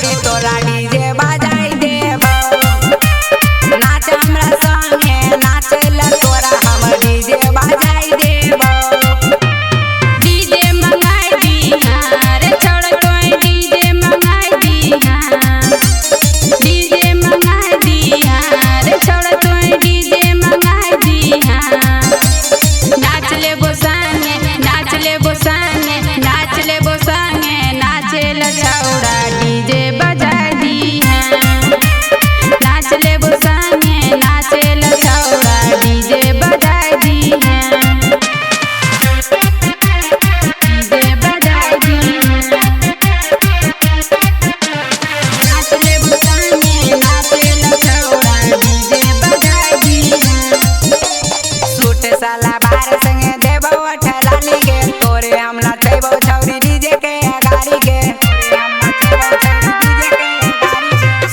छौड़ी तोरा डीजे बजाई देबो। नाच हमरा संगे नाचेला तोरा हम डीजे बजाई देबो। डीजे मंगाई दीहा रे छोड़ तोय डीजे मंगाई दीहा। डीजे मंगाई दीहा रे छोड़ तोय डीजे मंगाई दीहा। नाच लेबो संगे नाच लेबो संगे नाच लेबो संगे नाचेला छौड़ा डीजे बजाई दीहा। नाच लेबो संगे नाचेला छौड़ा डीजे बजाई दीहा। डीजे बजाई दीहा। नाच लेबो संगे नाचेला छौड़ा डीजे बजाई दीहा। सूट सलवार संगे देबो ठलाली के तोरे हम नचैबो छौरी डीजे के गाड़ी के।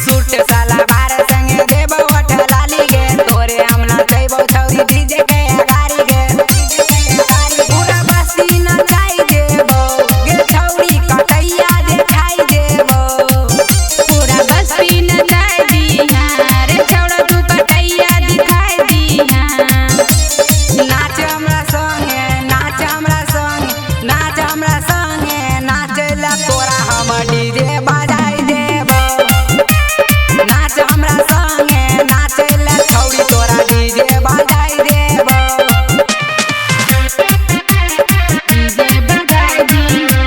सूट सलवार संगे देबो ठलाली के तोरे हम नचैबो छौरी डीजे के गाड़ी के। पूरा बस्ती नचाई देबो गे छौरी कटैया देखाई देबो। पूरा बस्ती नचाई दीहा रे छौड़ा तू कटैया दिखाई दीहा। नाच हमरा संगे नाच हमरा संगे नाच हमरा संगे नाचेला तोरा हम डीजे बजाई देबो। नाच हमरा संगे नाचेला छौड़ी तोरा डीजे बजाई देबो। डीजे बजाई दीहा।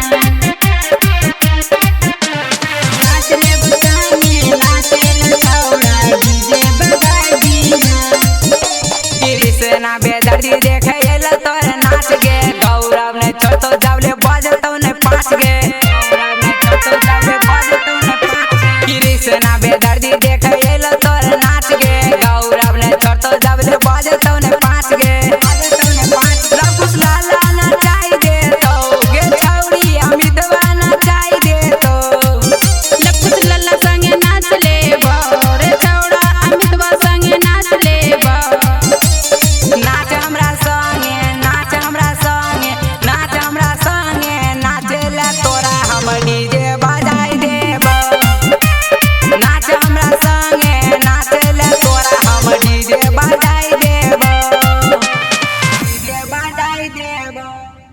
नाच लेबो संगे नाचेला छौड़ा डीजे बजाई दीहा। कृष्णा बेदर्दी देखे एला तोर नाच गे। गौरव ने छोड़तो जावले बजतो ने पाँच गे। कृष्णा बेदर्दी देखे एला तोर नाच गे। गौरव ने छोड़तो जावले बजतो ने पाँच गे।